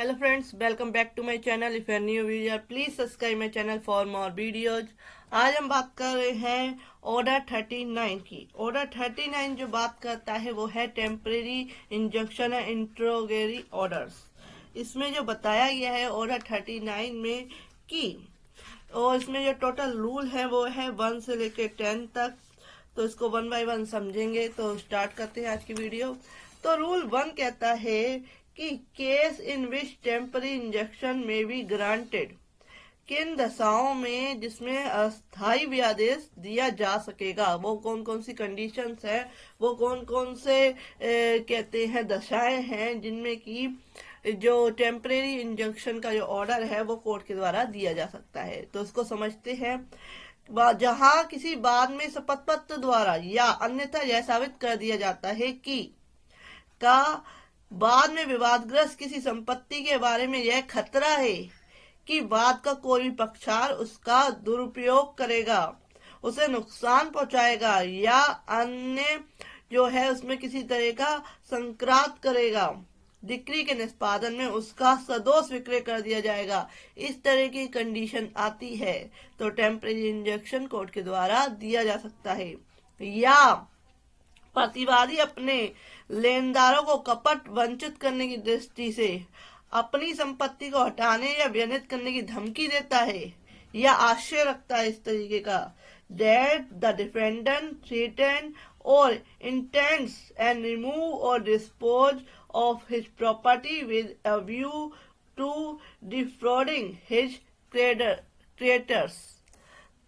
Hello friends, welcome back to my channel. If you are new viewer, please subscribe my channel for more videos. आज हम बात कर रहे हैं order 39 की। ऑर्डर 39 जो बात करता है वो है टेम्परेरी इंजंक्शन एंड इंट्रोगेरी ऑर्डर्स। इसमें जो बताया गया है ऑर्डर 39 में कि और इसमें जो टोटल रूल है वो है 1 से लेकर 10 तक। तो इसको 1 बाय 1 समझेंगे। तो स्टार्ट करते हैं आज की वीडियो। तो रूल 1 कहता है कि case in which temporary injection में बी ग्रांटेड, किन दशाओं में जिसमें अस्थायी व्यादेश दिया जा सकेगा, वो कौन कौन सी कंडीशंस है, वो कौन कौन से कहते हैं दशाएं हैं जिनमें कि जो टेम्परेरी इंजेक्शन का जो ऑर्डर है वो कोर्ट के द्वारा दिया जा सकता है। तो इसको समझते हैं। जहां किसी बाद में शपथ पत्र द्वारा या अन्यथा यह साबित कर दिया जाता है कि का बाद में विवादग्रस्त किसी संपत्ति के बारे में यह खतरा है कि बाद का कोई भी पक्षकार उसका दुरुपयोग करेगा, उसे नुकसान पहुंचाएगा या अन्य जो है उसमें किसी तरह का संक्रांत करेगा, डिक्री के निष्पादन में उसका सदोष विक्रय कर दिया जाएगा, इस तरह की कंडीशन आती है तो टेम्परेरी इंजेक्शन कोर्ट के द्वारा दिया जा सकता है। या प्रतिवादी अपने लेनदारों को कपट वंचित करने की दृष्टि से अपनी संपत्ति को हटाने या व्यनित करने की धमकी देता है या आशय रखता है इस तरीके का that the defendant threaten or intends and remove or dispose of his property with a view to defrauding his creditors।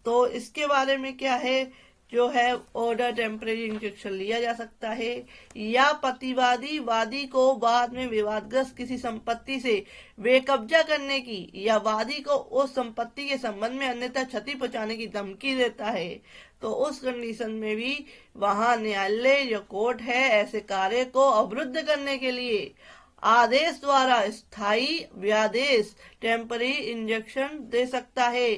तो इसके बारे में क्या है जो है ऑर्डर टेम्परेरी इंजेक्शन लिया जा सकता है। या प्रतिवादी वादी को बाद में विवादग्रस्त किसी संपत्ति से बेकब्जा करने की या वादी को उस संपत्ति के संबंध में अन्यथा क्षति पहुंचाने की धमकी देता है तो उस कंडीशन में भी वहां न्यायालय जो कोर्ट है ऐसे कार्य को अवरुद्ध करने के लिए आदेश द्वारा स्थायी व्यादेश टेम्परेरी इंजेक्शन दे सकता है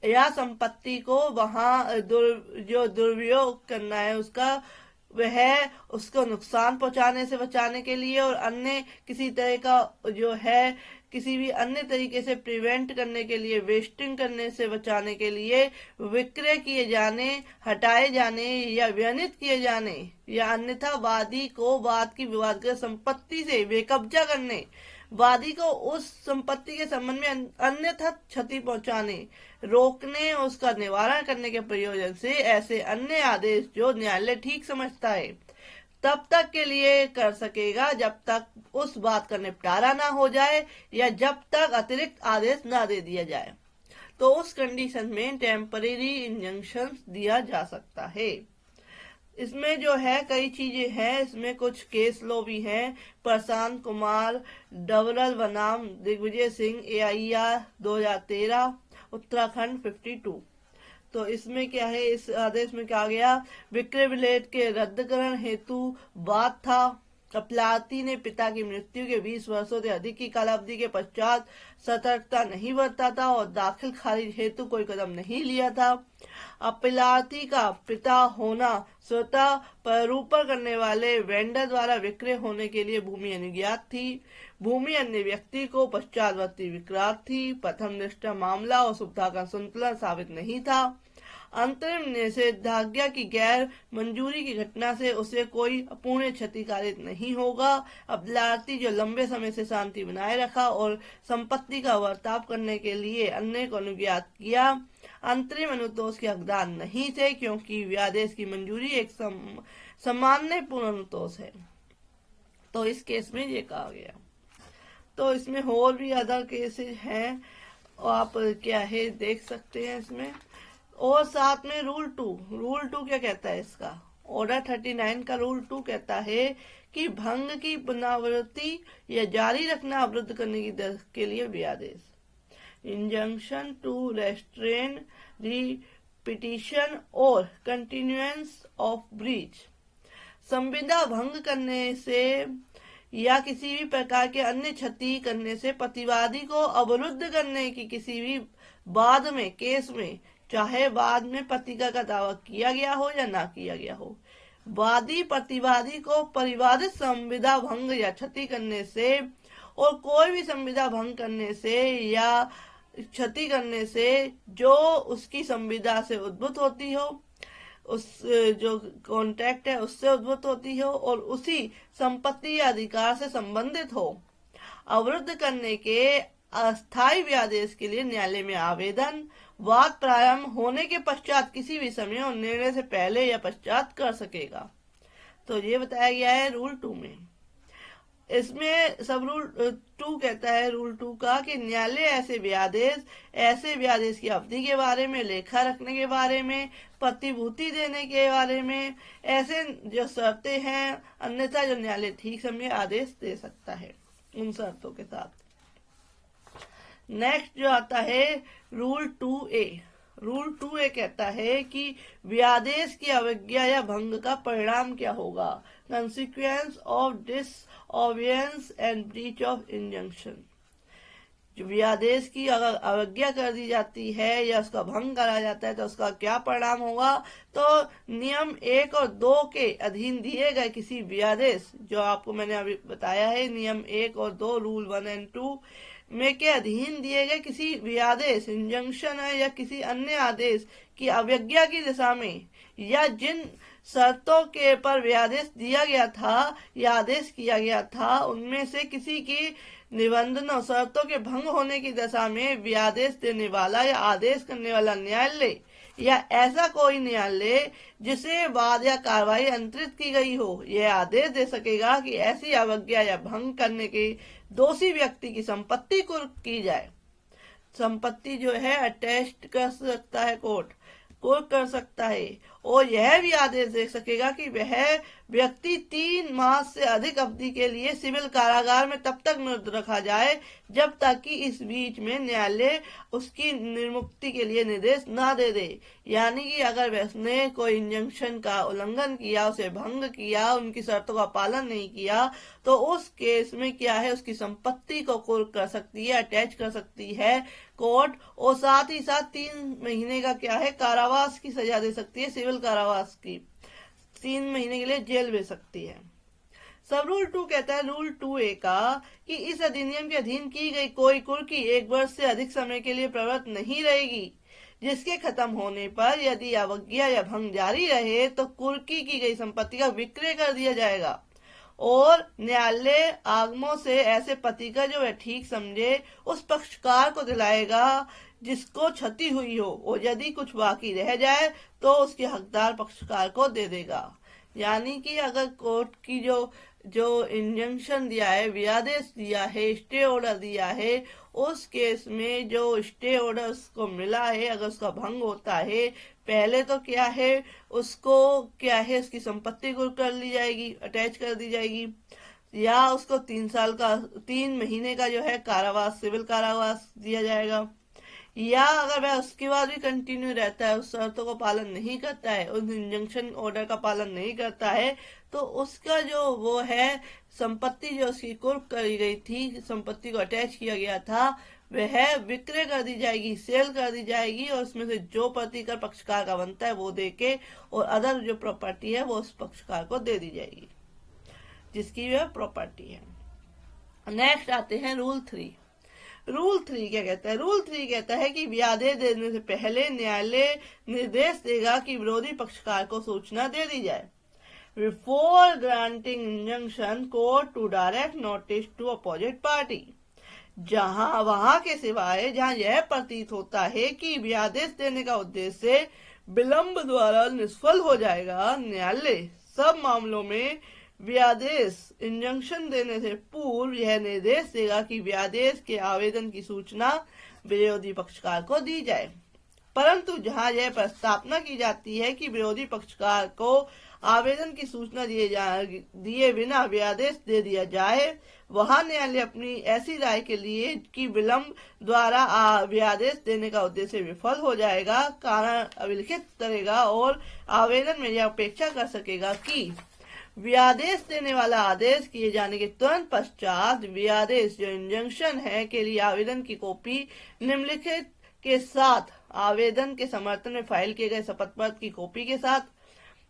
या संपत्ति को वहां जो दुरुपयोग करना है उसका वह उसको नुकसान पहुंचाने से बचाने के लिए और अन्य किसी तरह का जो है किसी भी अन्य तरीके से प्रिवेंट करने के लिए, वेस्टिंग करने से बचाने के लिए विक्रय किए जाने, हटाए जाने या व्यनित किए जाने या अन्यथा वादी को बाद की विवादग्रस्त संपत्ति से बेकब्जा करने, वादी को उस संपत्ति के संबंध में अन्यथा क्षति पहुंचाने, रोकने, उसका निवारण करने के प्रयोजन से ऐसे अन्य आदेश जो न्यायालय ठीक समझता है तब तक के लिए कर सकेगा जब तक उस बात का निपटारा ना हो जाए या जब तक अतिरिक्त आदेश ना दे दिया जाए। तो उस कंडीशन में टेम्परेरी इंजंक्शन दिया जा सकता है। इसमें जो है कई चीजें हैं। इसमें कुछ केस लो भी हैं। प्रशांत कुमार डबरल बनाम दिग्विजय सिंह AIR 2013 उत्तराखंड 52। तो इसमें क्या है, इस आदेश में क्या गया, विक्रय विलेट के रद्दकरण हेतु बात था। अपलाती ने पिता की मृत्यु के 20 वर्षों से अधिक की कालावधि के पश्चात सतर्कता नहीं बरता था और दाखिल खारिज हेतु कोई कदम नहीं लिया था। अपलाती का पिता होना स्वतः प्ररूपण करने वाले वेंडर द्वारा विक्रय होने के लिए भूमि अनुज्ञात थी। भूमि अन्य व्यक्ति को पश्चातवर्ती विक्रांत थी। प्रथम दृष्टया मामला और सुविधा का संतुलन साबित नहीं था। अंतरिम निषेधाज्ञा की गैर मंजूरी की घटना से उसे कोई अपूर्ण क्षति कारित नहीं होगा। अपलाती जो लंबे समय से शांति बनाए रखा और संपत्ति का वर्ताव करने के लिए अन्य को अनुज्ञात किया, अंतरिम अनुतोष के हकदार नहीं थे क्योंकि व्यादेश की मंजूरी एक सामान्य पूर्ण अनुतोष है। तो इस केस में ये कहा गया। तो इसमें और भी अदर केसेस हैं और आप क्या है देख सकते हैं इसमें। और साथ में रूल 2 क्या कहता है इसका, ऑर्डर 39 का रूल 2 कहता है कि भंग की पुनरावृत्ति या जारी रखना अवरुद्ध करने की के लिए व्यादेश, इंजंक्शन टू रेस्ट्रेन रिपीटिशन और कंटिन्यूएंस ऑफ ब्रीच, संविदा भंग करने से या किसी भी प्रकार के अन्य क्षति करने से प्रतिवादी को अवरुद्ध करने की किसी भी बाद में केस में, चाहे बाद में प्रतिज्ञा का दावा किया गया हो या ना किया गया हो, वादी प्रतिवादी को परिवादित संविदा भंग या क्षति करने से और कोई भी संविदा भंग करने से या क्षति करने से जो उसकी संविदा से उद्भूत होती हो, उस जो कॉन्ट्रैक्ट है उससे उद्भूत होती हो और उसी संपत्ति या अधिकार से संबंधित हो, अवरुद्ध करने के अस्थायी व्यादेश के लिए न्यायालय में आवेदन वाद प्रारंभ होने के पश्चात किसी भी समय और निर्णय से पहले या पश्चात कर सकेगा। तो ये बताया गया है रूल 2 में। इसमें सब रूल 2 कहता है, रूल 2 का, कि न्यायालय ऐसे व्यादेश की अवधि के बारे में, लेखा रखने के बारे में, प्रतिभूति देने के बारे में, ऐसे जो शर्तें हैं अन्यथा जो न्यायालय ठीक समझे आदेश दे सकता है उन शर्तों के साथ। नेक्स्ट जो आता है रूल 2A। रूल 2A कहता है कि व्यादेश की अवज्ञा या भंग का परिणाम क्या होगा, consequence of disobedience and breach of injunction. जो व्यादेश की अगर अवज्ञा कर दी जाती है या उसका भंग करा जाता है तो उसका क्या परिणाम होगा। तो नियम 1 और 2 के अधीन दिए गए किसी व्यादेश, जो आपको मैंने अभी बताया है, नियम 1 और 2 रूल 1 एंड 2 में के अधीन दिए गए किसी भी आदेश, इंजंक्शन है या किसी अन्य आदेश की अवज्ञा की दिशा में, या जिन शर्तों के पर व्यादेश दिया गया था या आदेश किया गया था उनमें से किसी की निबंधनों शर्तों के भंग होने की दशा में व्यादेश देने वाला या आदेश करने वाला न्यायालय या ऐसा कोई न्यायालय जिसे वाद या कार्रवाई अंतरित की गई हो, यह आदेश दे सकेगा कि ऐसी अवज्ञा या भंग करने के दोषी व्यक्ति की संपत्ति कुर्क की जाए। संपत्ति जो है अटेस्ट कर सकता है कोर्ट, कुर्क कर सकता है, और यह भी आदेश दे सकेगा कि वह व्यक्ति 3 माह से अधिक अवधि के लिए सिविल कारागार में तब तक निरुद्ध रखा जाए जब तक कि इस बीच में न्यायालय उसकी निर्मुक्ति के लिए निर्देश न दे दे। यानी कि अगर उसने कोई इंजंक्शन का उल्लंघन किया, उसे भंग किया, उनकी शर्तों का पालन नहीं किया, तो उस केस में क्या है, उसकी संपत्ति को कुर्क कर सकती है, अटैच कर सकती है कोर्ट, और साथ ही साथ 3 महीने का क्या है, कारावास की सजा दे सकती है, सिविल कारावास की 3 महीने के लिए जेल भेज सकती है। सब रूल 2 कहता है, रूल 2A का, कि इस अधिनियम के अधीन की गई कोई कुर्की 1 वर्ष से अधिक समय के लिए प्रवृत्त नहीं रहेगी, जिसके खत्म होने पर यदि अवज्ञा या भंग जारी रहे तो कुर्की की गई संपत्ति का विक्रय कर दिया जाएगा और न्यायालय आगमों से ऐसे पति का जो वह ठीक समझे उस पक्षकार को दिलाएगा जिसको क्षति हुई हो, और यदि कुछ बाकी रह जाए तो उसके हकदार पक्षकार को दे देगा। यानी कि अगर कोर्ट की जो इंजंक्शन दिया है, व्यादेश दिया है, स्टे ऑर्डर दिया है, उस केस में जो स्टे ऑर्डर उसको मिला है, अगर उसका भंग होता है, पहले तो क्या है, उसको क्या है, उसकी संपत्ति को कर ली जाएगी, अटैच कर दी जाएगी, या उसको 3 महीने का जो है कारावास, सिविल कारावास दिया जाएगा, या अगर वह उसके बाद भी कंटिन्यू रहता है, उस शर्तों को पालन नहीं करता है, उस इंजंक्शन ऑर्डर का पालन नहीं करता है, तो उसका जो वो है संपत्ति जो उसकी कुर्क करी गई थी, संपत्ति को अटैच किया गया था, वह विक्रय कर दी जाएगी, सेल कर दी जाएगी, और उसमें से जो प्रतिकर पक्षकार का बनता है वो देके, और अदर जो प्रॉपर्टी है वो उस पक्षकार को दे दी जाएगी जिसकी वह प्रॉपर्टी है। नेक्स्ट आते हैं रूल 3। रूल 3 क्या कहता है? रूल 3 कहता है कि व्यादेश देने से पहले न्यायालय निर्देश देगा कि विरोधी पक्षकार को सूचना दे दी जाए। Before granting injunction court to direct notice to opposite party, जहां वहां के सिवाय जहां यह प्रतीत होता है कि व्यादेश देने का उद्देश्य विलंब द्वारा निष्फल हो जाएगा, न्यायालय सब मामलों में व्यादेश इंजंक्शन देने से पूर्व यह निर्देश देगा कि व्यादेश के आवेदन की सूचना विरोधी पक्षकार को दी जाए। परंतु जहां यह प्रस्तावना की जाती है कि विरोधी पक्षकार को आवेदन की सूचना दिए बिना व्यादेश दे दिया जाए, वहां न्यायालय अपनी ऐसी राय के लिए कि विलंब द्वारा व्यादेश देने का उद्देश्य विफल हो जाएगा कारण अभिलिखित करेगा और आवेदन में यह अपेक्षा कर सकेगा कि व्यादेश देने वाला आदेश किए जाने के तुरंत पश्चात व्यादेश जो इंजंक्शन है के लिए आवेदन की कॉपी निम्नलिखित के साथ आवेदन के समर्थन में फाइल किए गए शपथ पत्र की कॉपी के साथ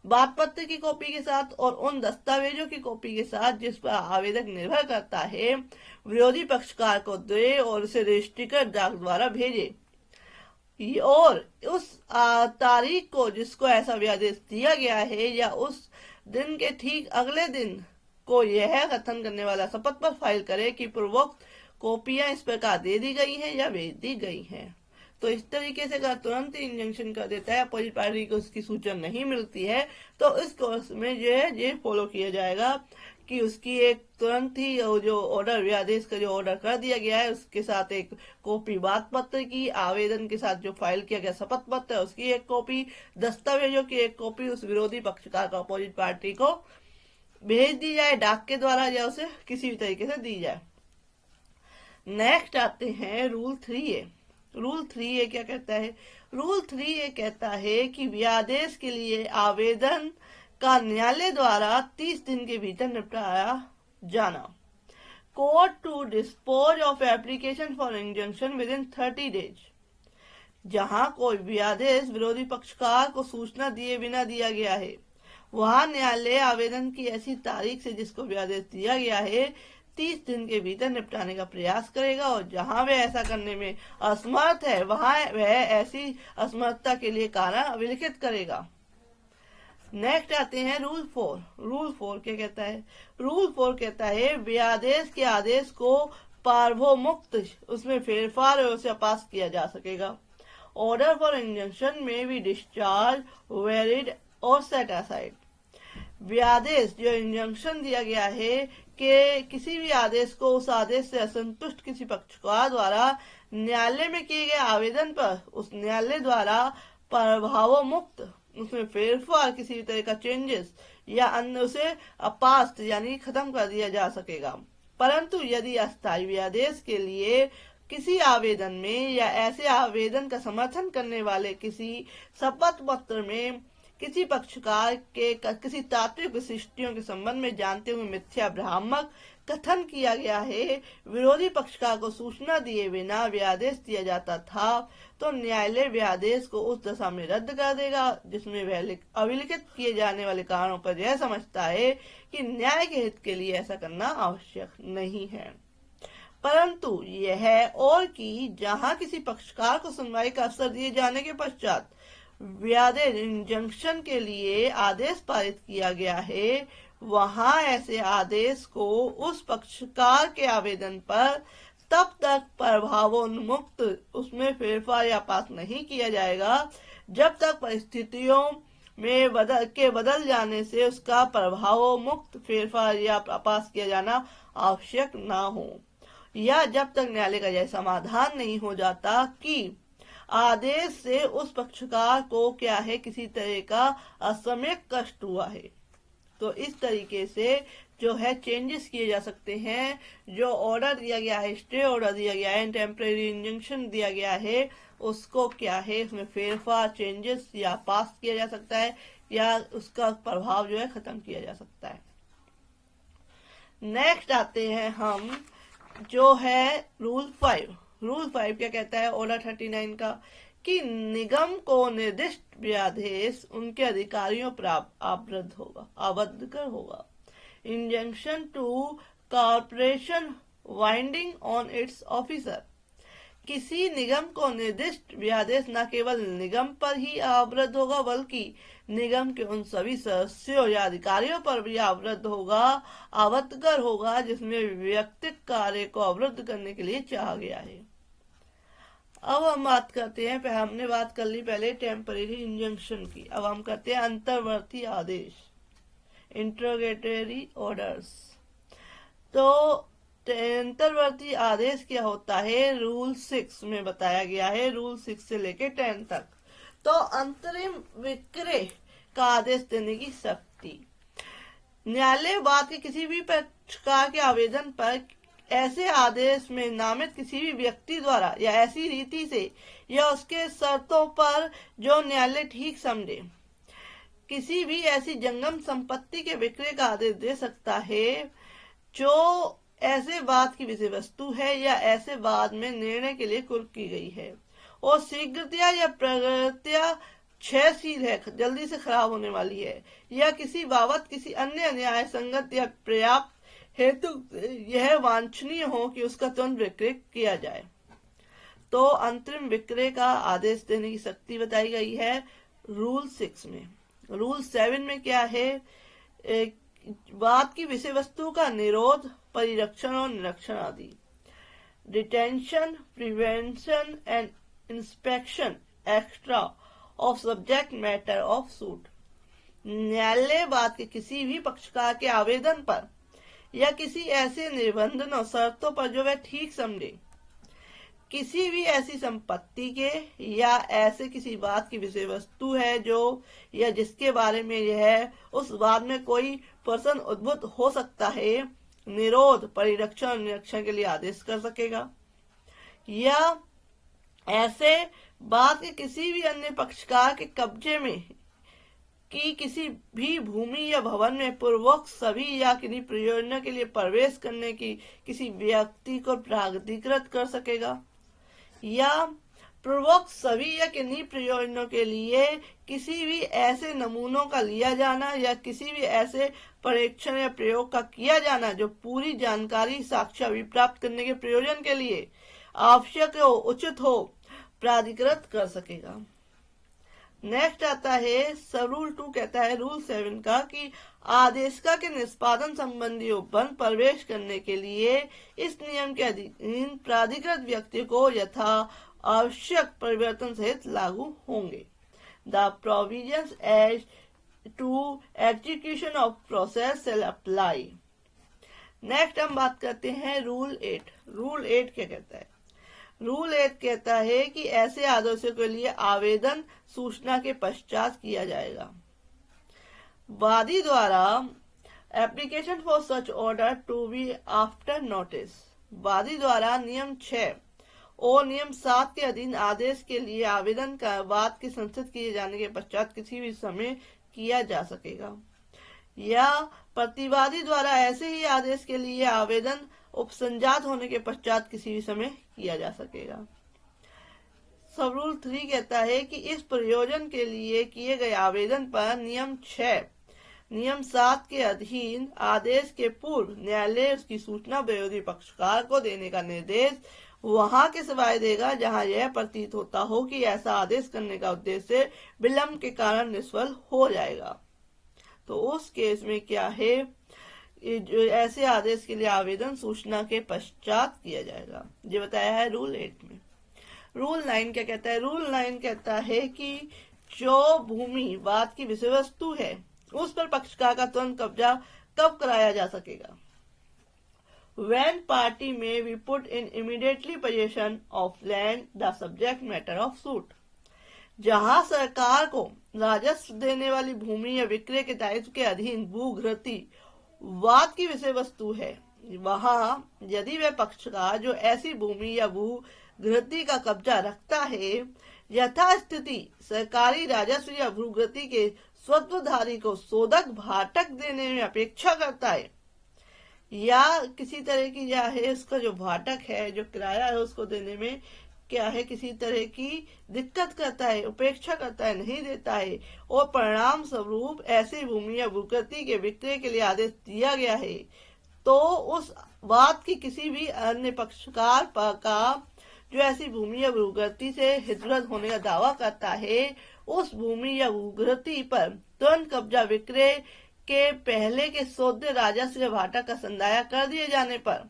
बात पत्र की कॉपी के साथ और उन दस्तावेजों की कॉपी के साथ जिस पर आवेदक निर्भर करता है विरोधी पक्षकार को दे और उसे रजिस्ट्रीकृत डाक द्वारा भेजे और उस तारीख को जिसको ऐसा व्यादेश दिया गया है या उस दिन के ठीक अगले दिन को यह कथन करने वाला शपथ पत्र फाइल करे कि पूर्वोक्त कॉपियां इस प्रकार दे दी गई हैं या भेज दी गई हैं। तो इस तरीके से अगर तुरंत ही इंजंक्शन कर देता है, अपोजिट पार्टी को उसकी सूचना नहीं मिलती है, तो इस कोर्स में जो है ये फॉलो किया जाएगा कि उसकी एक तुरंत ही जो ऑर्डर व्यादेश का जो ऑर्डर कर दिया गया है उसके साथ एक कॉपी बात पत्र की, आवेदन के साथ जो फाइल किया गया शपथ पत्र है उसकी एक कॉपी, दस्तावेजों की एक कॉपी उस विरोधी पक्षकार को अपोजिट पार्टी को भेज दी जाए डाक के द्वारा या उसे किसी भी तरीके से दी जाए। नेक्स्ट आते हैं रूल 3A। रूल 3A क्या कहता है? रूल 3A कहता है कि व्यादेश के लिए आवेदन का न्यायालय द्वारा 30 दिन के भीतर निपटाया जाना। Court to dispose of application for injunction within 30 days. जहां कोई व्यादेश विरोधी पक्षकार को सूचना दिए बिना दिया गया है वहां न्यायालय आवेदन की ऐसी तारीख से जिसको व्यादेश दिया गया है 30 दिन के भीतर निपटाने का प्रयास करेगा और जहां वह ऐसा करने में असमर्थ है वहां वह ऐसी असमर्थता के लिए कारण अभिलिखित करेगा। नेक्स्ट आते हैं रूल 4। रूल 4 क्या कहता है? रूल 4 कहता है व्यादेश के आदेश को पार्वोमुक्त उसमें फेरफार और उसे पास किया जा सकेगा। ऑर्डर फॉर इंजंक्शन में बी डिस्चार्ज, वैलिड और सेट असाइड। व्यादेश जो इंजंक्शन दिया गया है कि किसी भी आदेश को उस आदेश से असंतुष्ट किसी पक्षकार द्वारा न्यायालय में किए गए आवेदन पर उस न्यायालय द्वारा प्रभावोमुक्त उसमें फेरफार, किसी भी तरह का चेंजेस या अन्य उसे अपास्त यानी खत्म कर दिया जा सकेगा। परंतु यदि अस्थायी व्यादेश के लिए किसी आवेदन में या ऐसे आवेदन का समर्थन करने वाले किसी शपथ पत्र में किसी पक्षकार के किसी तात्विक विशिष्टियों के संबंध में जानते हुए मिथ्या भ्रामक कथन किया गया है, विरोधी पक्षकार को सूचना दिए बिना व्यादेश दिया जाता था, तो न्यायालय व्यादेश को उस दशा में रद्द कर देगा जिसमें वह अभिलिखित किए जाने वाले कारणों पर यह समझता है कि न्याय के हित के लिए ऐसा करना आवश्यक नहीं है। परंतु यह और कि जहां किसी पक्षकार को सुनवाई का अवसर दिए जाने के पश्चात व्यादेश इंजंक्शन के लिए आदेश पारित किया गया है वहां ऐसे आदेश को उस पक्षकार के आवेदन पर तब तक प्रभावोन्मुक्त उसमें फेरफार या पास नहीं किया जाएगा जब तक परिस्थितियों में बदल जाने से उसका प्रभावोन्मुक्त फेरफार या पास किया जाना आवश्यक ना हो, या जब तक न्यायालय का यह समाधान नहीं हो जाता कि आदेश से उस पक्षकार को क्या है किसी तरह का असमयक कष्ट हुआ है। तो इस तरीके से जो है चेंजेस किए जा सकते हैं। जो ऑर्डर दिया गया है, स्टे ऑर्डर दिया गया है, टेम्परेरी इंजंक्शन दिया गया है, उसको क्या है उसमें फेरफार, चेंजेस या पास किया जा सकता है या उसका प्रभाव जो है खत्म किया जा सकता है। नेक्स्ट आते हैं हम जो है रूल 5। रूल 5 क्या कहता है ऑर्डर 39 का कि निगम को निर्दिष्ट व्यादेश उनके अधिकारियों पर आबद्ध कर होगा। Injunction to corporation winding on its officer. किसी निगम को निर्दिष्ट व्यादेश न केवल निगम पर ही आवृद्ध होगा बल्कि निगम के उन सभी सदस्यों या अधिकारियों पर भी आबद्धकर होगा जिसमें व्यक्तिगत कार्य को अवरुद्ध करने के लिए चाहा गया है। अब हम बात करते हैं, हमने बात कर ली पहले टेम्परेरी इंजंक्शन की, अब हम करते हैं अंतर्वर्ती आदेश, इंट्रोगेटरी ऑर्डर्स। तो अंतर्वर्ती आदेश क्या होता है रूल 6 में बताया गया है, रूल 6 से लेके 10 तक। तो अंतरिम विक्रय का आदेश देने की शक्ति। न्यायालय बाद के किसी भी पक्षकार के आवेदन पर ऐसे आदेश में नामित किसी भी व्यक्ति द्वारा या ऐसी रीति से या उसके शर्तों पर जो न्यायालय ठीक समझे किसी भी ऐसी जंगम संपत्ति के विक्रय का आदेश दे सकता है जो ऐसे वाद की विषय वस्तु है या ऐसे वाद में निर्णय के लिए कुर्क की गई है और शीघ्रतया या प्रगतया क्षयशील है, जल्दी से खराब होने वाली है, या किसी बाबत किसी अन्य न्याय संगत या पर्याप्त हेतु यह वांछनीय हो कि उसका तुरंत विक्रय किया जाए, तो अंतरिम विक्रय का आदेश देने की शक्ति बताई गई है रूल 6 में। रूल 7 में क्या है? बात की विषय वस्तु का निरोध, परिरक्षण और निरीक्षण आदि। Detention, prevention and inspection extra off subject matter of suit. न्यायालय बात के किसी भी पक्षकार के आवेदन पर या किसी ऐसे निबंधन और शर्तों पर जो वह ठीक समझे, किसी भी ऐसी संपत्ति के या ऐसे किसी बात की विषय वस्तु है जो या जिसके बारे में यह उस बात में कोई प्रश्न उद्भूत हो सकता है, निरोध, परिरक्षण और निरीक्षण के लिए आदेश कर सकेगा, या ऐसे बात के किसी भी अन्य पक्षकार के कब्जे में कि किसी भी भूमि या भवन में पूर्वोक्त सभी या किन्हीं प्रयोजनों के लिए प्रवेश करने की किसी व्यक्ति को प्राधिकृत कर सकेगा, या पूर्वोक्त सभी या किन्हीं प्रयोजनों के लिए किसी भी ऐसे नमूनों का लिया जाना या किसी भी ऐसे परीक्षण या प्रयोग का किया जाना जो पूरी जानकारी साक्ष्य प्राप्त करने के प्रयोजन के लिए आवश्यक हो, उचित हो, प्राधिकृत कर सकेगा। नेक्स्ट आता है सब रूल 2 कहता है रूल 7 का कि आदेशिका के निष्पादन संबंधी उपबंध प्रवेश करने के लिए इस नियम के अधीन प्राधिकृत व्यक्ति को यथा आवश्यक परिवर्तन सहित लागू होंगे। The provisions as to execution of process shall apply. Next हम बात करते हैं रूल 8। रूल 8 क्या कहता है? रूल 8 कहता है कि ऐसे आदेशों के लिए आवेदन सूचना के पश्चात किया जाएगा। वादी द्वारा application for such order to be after notice. वादी द्वारा नियम 6 और नियम 7 के अधीन आदेश के लिए आवेदन का वाद के संसद किए जाने के पश्चात किसी भी समय किया जा सकेगा, या प्रतिवादी द्वारा ऐसे ही आदेश के लिए आवेदन उपसंजात होने के पश्चात किसी भी समय किया जा सकेगा। सब रूल 3 कहता है कि इस प्रयोजन के लिए किए गए आवेदन पर नियम 6 नियम 7 के अधीन आदेश के पूर्व न्यायालय उसकी सूचना विरोधी पक्षकार को देने का निर्देश वहां के सिवाय देगा जहां यह प्रतीत होता हो कि ऐसा आदेश करने का उद्देश्य विलंब के कारण निष्फल हो जाएगा। तो उस केस में क्या है, जो ऐसे आदेश के लिए आवेदन सूचना के पश्चात किया जाएगा। ये बताया है रूल 8 में। रूल 9 क्या कहता है? रूल 9 कहता है कि जो भूमि वाद की विषय वस्तु है उस पर पक्षकार का तुरंत कब्जा कब कराया जा सकेगा। When party may be put in immediately possession of land the subject matter of suit। जहां सरकार को राजस्व देने वाली भूमि या विक्रय के दायित्व के अधीन भूघृती वाद की विषय वस्तु है, वहां यदि वह पक्षकार जो ऐसी भूमि या भूघृती का कब्जा रखता है यथास्थिति सरकारी राजस्व या भूघृती के स्वत्वधारी को सोदक भाटक देने में अपेक्षा करता है, या किसी तरह की या है उसका जो भाटक है, जो किराया है उसको देने में क्या है किसी तरह की दिक्कत करता है, उपेक्षा करता है, नहीं देता है, और परिणाम स्वरूप ऐसी भूमि या भूकृति के विक्रय के लिए आदेश दिया गया है, तो उस बात की किसी भी अन्य पक्षकार का जो ऐसी भूमि या भूकृति से हिजरत होने का दावा करता है, उस भूमि या भूकृति पर तुरंत कब्जा विक्रय के पहले के सौदे राजस्व या भाटक का संदाया कर दिए जाने पर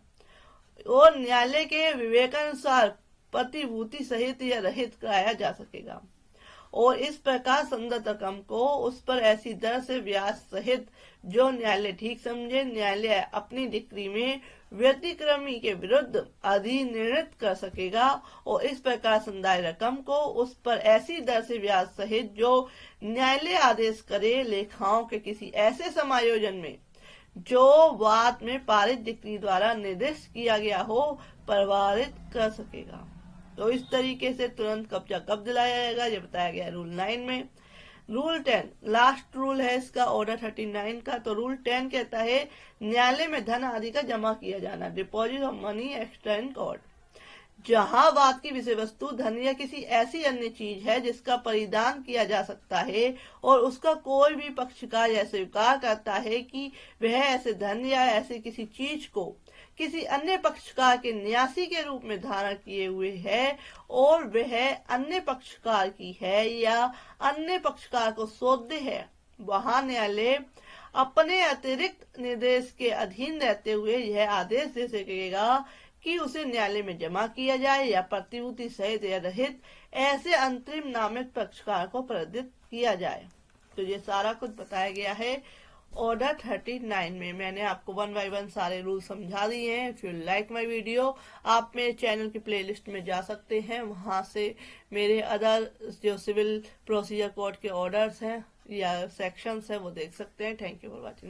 और न्यायालय के विवेकानुसार प्रतिभूति सहित या रहित कराया जा सकेगा, और इस प्रकार संदत रकम को उस पर ऐसी दर से ब्याज सहित जो न्यायालय ठीक समझे न्यायालय अपनी डिक्री में व्यतिक्रमी के विरुद्ध अधिनिर्णित कर सकेगा, और इस प्रकार संदाय रकम को उस पर ऐसी दर से ब्याज सहित जो न्यायालय आदेश करे लेखाओं के किसी ऐसे समायोजन में जो वाद में पारित डिक्री द्वारा निर्दिष्ट किया गया हो प्रभावित कर सकेगा। तो इस तरीके से तुरंत कब्जा कब दिलाया जाएगा ये बताया गया रूल 9 में। रूल 10 लास्ट रूल है इसका ऑर्डर 39 का। तो रूल 10 कहता है न्यायालय में धन आदि का जमा किया जाना, deposit of money extra in court. जहां बात की विषय वस्तु धन या किसी ऐसी अन्य चीज है जिसका परिधान किया जा सकता है और उसका कोई भी पक्षकार यह स्वीकार करता है कि वह ऐसे धन या ऐसे किसी चीज को किसी अन्य पक्षकार के न्यासी के रूप में धारण किए हुए है और वह अन्य पक्षकार की है या अन्य पक्षकार को सौदे है, वहां न्यायालय अपने अतिरिक्त निर्देश के अधीन रहते हुए यह आदेश दे सकेगा कि उसे न्यायालय में जमा किया जाए या प्रतिभूति सहित या रहित ऐसे अंतरिम नामित पक्षकार को प्रेरित किया जाए। तो ये सारा कुछ बताया गया है ऑर्डर 39 में। मैंने आपको 1 बाय 1 सारे रूल समझा दिए हैं। If you like my video, आप मेरे चैनल की प्लेलिस्ट में जा सकते हैं, वहां से मेरे अदर जो सिविल प्रोसीजर कोड के ऑर्डर्स हैं या सेक्शंस हैं वो देख सकते हैं। Thank you for watching.